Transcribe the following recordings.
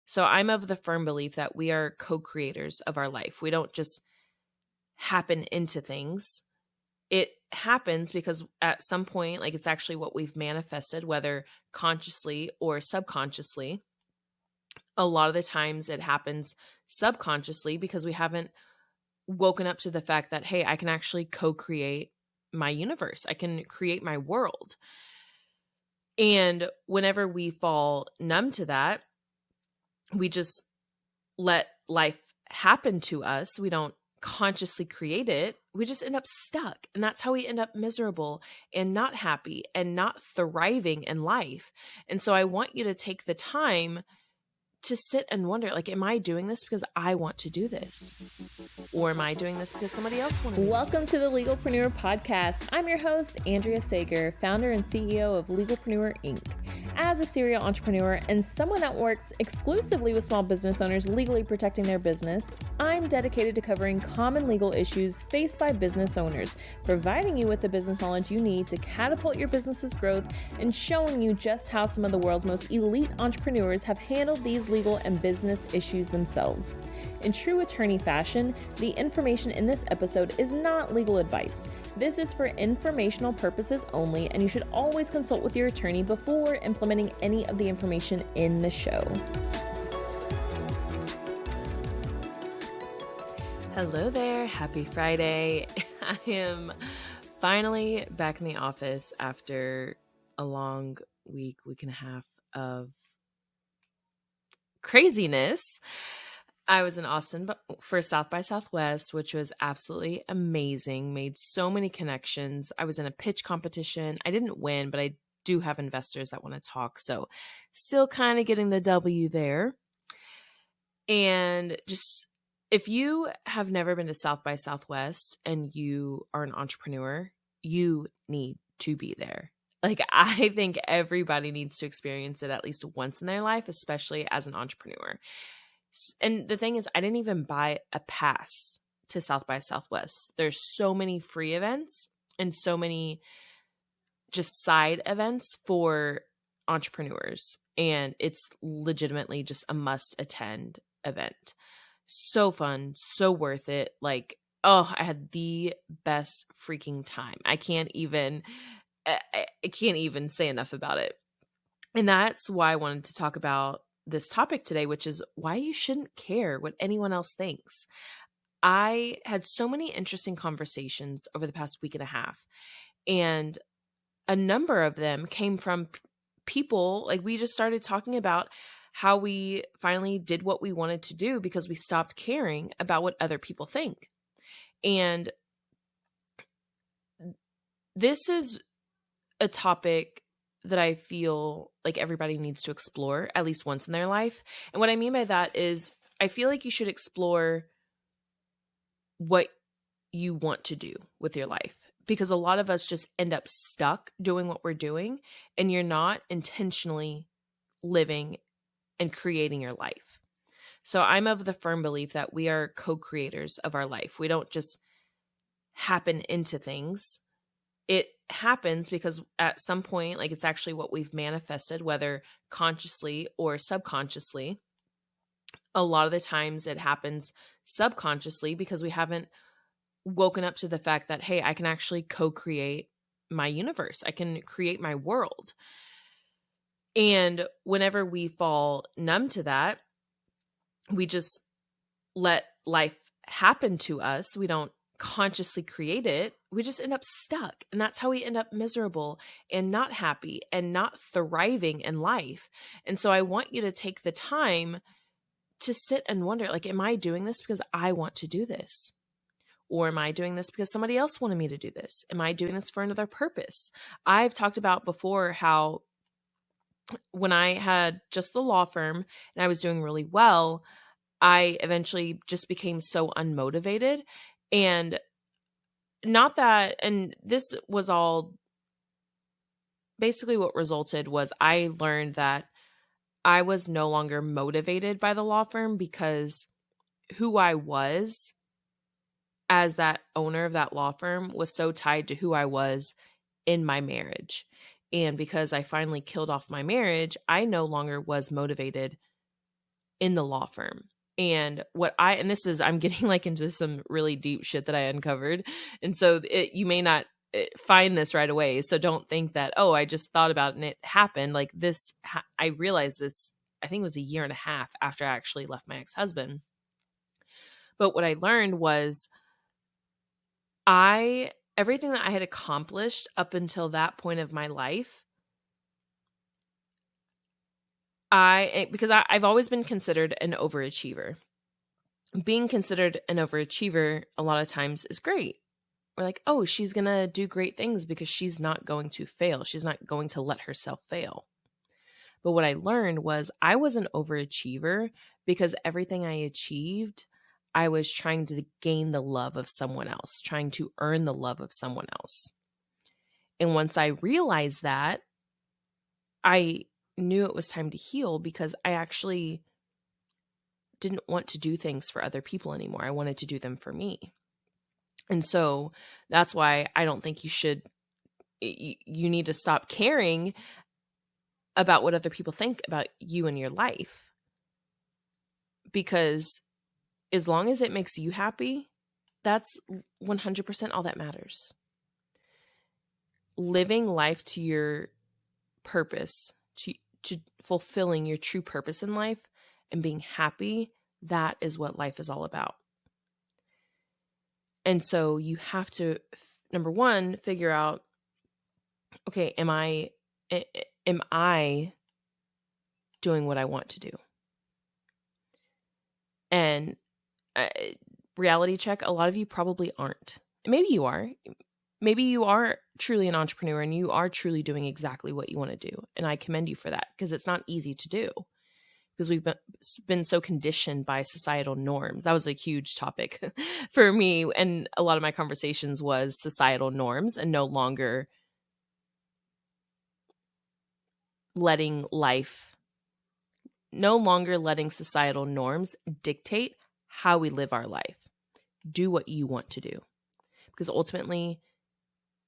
So I'm of the firm belief that we are co-creators of our life. We don't just happen into things. It happens because at some point, like it's actually what we've manifested, whether consciously or subconsciously. A lot of the times it happens subconsciously because we haven't woken up to the fact that, hey, I can actually co-create my universe. I can create my world. And whenever we fall numb to that, we just let life happen to us. We don't consciously create it. We just end up stuck. And that's how we end up miserable and not happy and not thriving in life. And so I want you to take the time to sit and wonder, like, am I doing this because I want to do this? Or am I doing this because somebody else wanted me? Welcome to the Legalpreneur Podcast. I'm your host, Andrea Sager, founder and CEO of Legalpreneur Inc. As a serial entrepreneur and someone that works exclusively with small business owners legally protecting their business, I'm dedicated to covering common legal issues faced by business owners, providing you with the business knowledge you need to catapult your business's growth and showing you just how some of the world's most elite entrepreneurs have handled these legal and business issues themselves. In true attorney fashion, the information in this episode is not legal advice. This is for informational purposes only, and you should always consult with your attorney before implementing any of the information in the show. Hello there. Happy Friday. I am finally back in the office after a long week and a half of craziness. I was in Austin for South by Southwest, which was absolutely amazing. Made so many connections. I was in a pitch competition. I didn't win, but I do have investors that want to talk. So still kind of getting the W there. And just if you have never been to South by Southwest and you are an entrepreneur, you need to be there. Like, I think everybody needs to experience it at least once in their life, especially as an entrepreneur. And the thing is, I didn't even buy a pass to South by Southwest. There's so many free events and so many just side events for entrepreneurs. And it's legitimately just a must attend event. So fun, so worth it. Like, oh, I had the best freaking time. I can't even say enough about it. And that's why I wanted to talk about this topic today, which is why you shouldn't care what anyone else thinks. I had so many interesting conversations over the past week and a half, and a number of them came from people. Like, we just started talking about how we finally did what we wanted to do because we stopped caring about what other people think. And this is a topic that I feel like everybody needs to explore at least once in their life. And what I mean by that is I feel like you should explore what you want to do with your life, because a lot of us just end up stuck doing what we're doing, and you're not intentionally living and creating your life. So I'm of the firm belief that we are co-creators of our life. We don't just happen into things. It happens because at some point, like it's actually what we've manifested, whether consciously or subconsciously. A lot of the times it happens subconsciously because we haven't woken up to the fact that, hey, I can actually co-create my universe. I can create my world. And whenever we fall numb to that, we just let life happen to us. We don't consciously create it. We just end up stuck. And that's how we end up miserable and not happy and not thriving in life. And so I want you to take the time to sit and wonder, like, am I doing this because I want to do this? Or am I doing this because somebody else wanted me to do this? Am I doing this for another purpose? I've talked about before how when I had just the law firm and I was doing really well, I eventually just became so unmotivated. And not that, and this was all basically what resulted was I learned that I was no longer motivated by the law firm because who I was as that owner of that law firm was so tied to who I was in my marriage. And because I finally killed off my marriage, I no longer was motivated in the law firm. And I'm getting like into some really deep shit that I uncovered. And so you may not find this right away. So don't think that, oh, I just thought about it and it happened. Like this, I realized this, I think it was a year and a half after I actually left my ex-husband. But what I learned was everything that I had accomplished up until that point of my life, because I've always been considered an overachiever. Being considered an overachiever a lot of times is great. We're like, oh, she's going to do great things because she's not going to fail. She's not going to let herself fail. But what I learned was I was an overachiever because everything I achieved, I was trying to gain the love of someone else, trying to earn the love of someone else. And once I realized that, I knew it was time to heal because I actually didn't want to do things for other people anymore. I wanted to do them for me. And so that's why I don't think you need to stop caring about what other people think about you and your life. Because as long as it makes you happy, that's 100% all that matters. Living life to your purpose, to fulfilling your true purpose in life and being happy, that is what life is all about. And so you have to, number one, figure out, okay, am I doing what I want to do? And reality check, a lot of you probably aren't. Maybe you are. Maybe you are truly an entrepreneur and you are truly doing exactly what you want to do. And I commend you for that because it's not easy to do because we've been so conditioned by societal norms. That was a huge topic for me. And a lot of my conversations was societal norms and no longer letting societal norms dictate how we live our life. Do what you want to do. Because ultimately,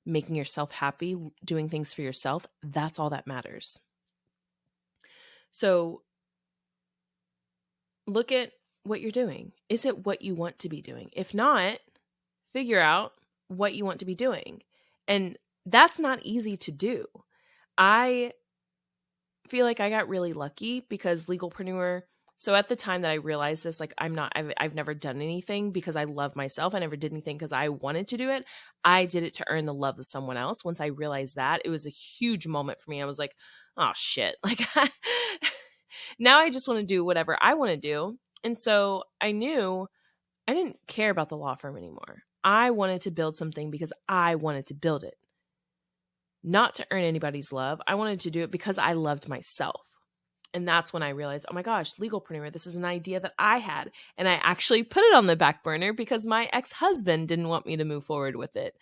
making yourself happy, doing things for yourself, that's all that matters. So look at what you're doing. Is it what you want to be doing? If not, figure out what you want to be doing. And that's not easy to do. I feel like I got really lucky because Legalpreneur. So at the time that I realized this, like I've never done anything because I love myself. I never did anything because I wanted to do it. I did it to earn the love of someone else. Once I realized that, it was a huge moment for me. I was like, oh shit. Like now I just want to do whatever I want to do. And so I knew I didn't care about the law firm anymore. I wanted to build something because I wanted to build it. Not to earn anybody's love. I wanted to do it because I loved myself. And that's when I realized, oh my gosh, Legalpreneur, this is an idea that I had. And I actually put it on the back burner because my ex-husband didn't want me to move forward with it.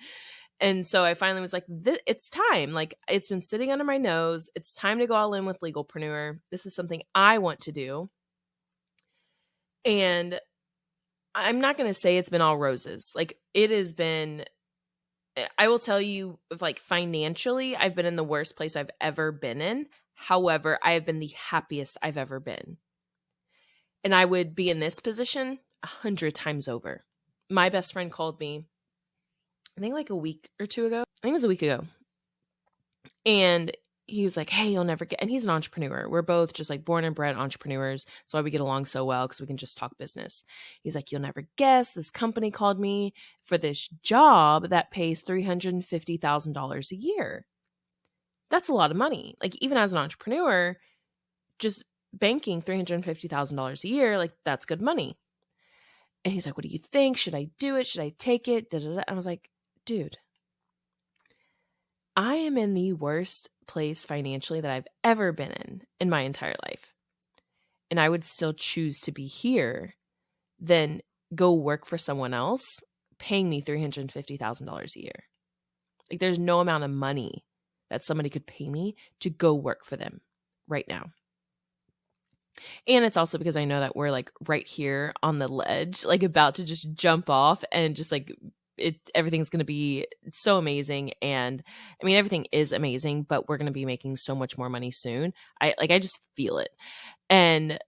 And so I finally was like, it's time. Like it's been sitting under my nose. It's time to go all in with Legalpreneur. This is something I want to do. And I'm not going to say it's been all roses. Like it has been, I will tell you, like financially, I've been in the worst place I've ever been in. However, I have been the happiest I've ever been. And I would be in this position 100 times over. My best friend called me, I think like a week or two ago. I think it was a week ago. And he was like, hey, you'll never get, and he's an entrepreneur. We're both just like born and bred entrepreneurs. That's why we get along so well because we can just talk business. He's like, you'll never guess. This company called me for this job that pays $350,000 a year. That's a lot of money. Like even as an entrepreneur, just banking $350,000 a year, like that's good money. And he's like, what do you think? Should I do it? Should I take it? I was like, dude, I am in the worst place financially that I've ever been in my entire life. And I would still choose to be here than go work for someone else paying me $350,000 a year. Like there's no amount of money that somebody could pay me to go work for them right now. And it's also because I know that we're like right here on the ledge, like about to just jump off and just like everything's going to be so amazing. And I mean, everything is amazing, but we're going to be making so much more money soon. I just feel it. And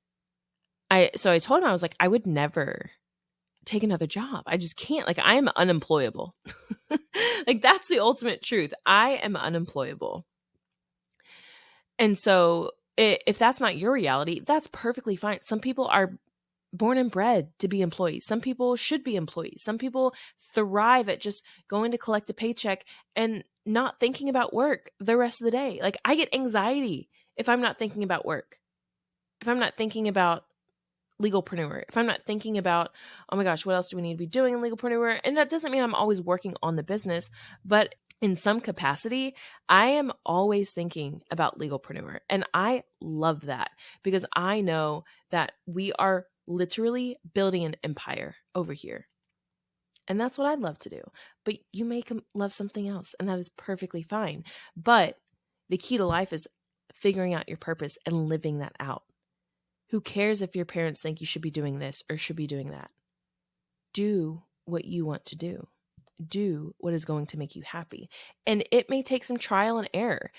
I told him, I was like, I would never take another job. I just can't. Like, I am unemployable. Like, that's the ultimate truth. I am unemployable. And so if that's not your reality, that's perfectly fine. Some people are born and bred to be employees. Some people should be employees. Some people thrive at just going to collect a paycheck and not thinking about work the rest of the day. Like, I get anxiety if I'm not thinking about work, if I'm not thinking about Legalpreneur, if I'm not thinking about, oh my gosh, what else do we need to be doing in Legalpreneur? And that doesn't mean I'm always working on the business, but in some capacity, I am always thinking about Legalpreneur. And I love that because I know that we are literally building an empire over here. And that's what I'd love to do. But you may love something else, and that is perfectly fine. But the key to life is figuring out your purpose and living that out. Who cares if your parents think you should be doing this or should be doing that? Do what you want to do. Do what is going to make you happy. And it may take some trial and error.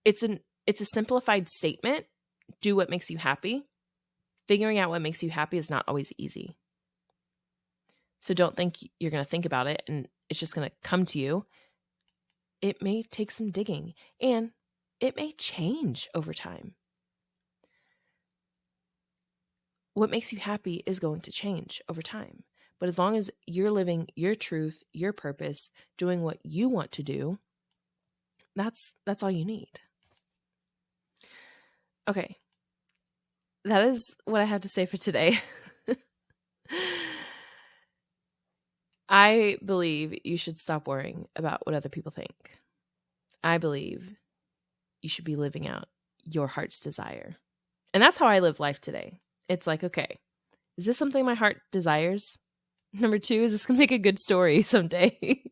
It's a simplified statement. Do what makes you happy. Figuring out what makes you happy is not always easy. So don't think you're going to think about it and it's just going to come to you. It may take some digging and it may change over time. What makes you happy is going to change over time. But as long as you're living your truth, your purpose, doing what you want to do, that's all you need. Okay. That is what I have to say for today. I believe you should stop worrying about what other people think. I believe you should be living out your heart's desire. And that's how I live life today. It's like, okay, is this something my heart desires? Number 2, is this going to make a good story someday?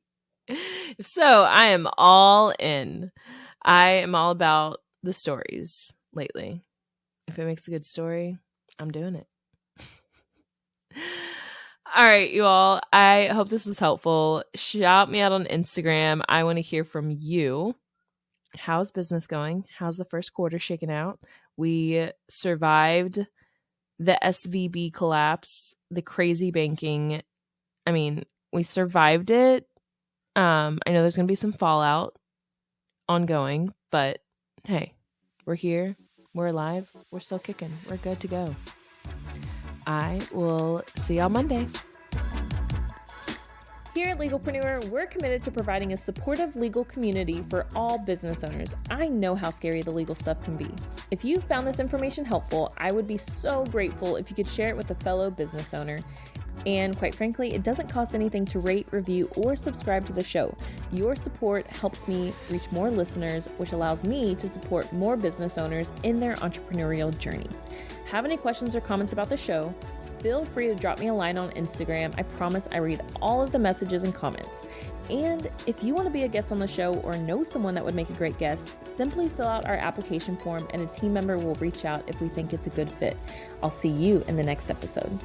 If so, I am all in. I am all about the stories lately. If it makes a good story, I'm doing it. All right, you all. I hope this was helpful. Shout me out on Instagram. I want to hear from you. How's business going? How's the first quarter shaking out? We survived the SVB collapse, the crazy banking. I mean, we survived it. I know there's going to be some fallout ongoing, but hey, we're here. We're alive. We're still kicking. We're good to go. I will see y'all Monday. Here at Legalpreneur, we're committed to providing a supportive legal community for all business owners. I know how scary the legal stuff can be. If you found this information helpful, I would be so grateful if you could share it with a fellow business owner. And quite frankly, it doesn't cost anything to rate, review, or subscribe to the show. Your support helps me reach more listeners, which allows me to support more business owners in their entrepreneurial journey. Have any questions or comments about the show? Feel free to drop me a line on Instagram. I promise I read all of the messages and comments. And if you want to be a guest on the show or know someone that would make a great guest, simply fill out our application form and a team member will reach out if we think it's a good fit. I'll see you in the next episode.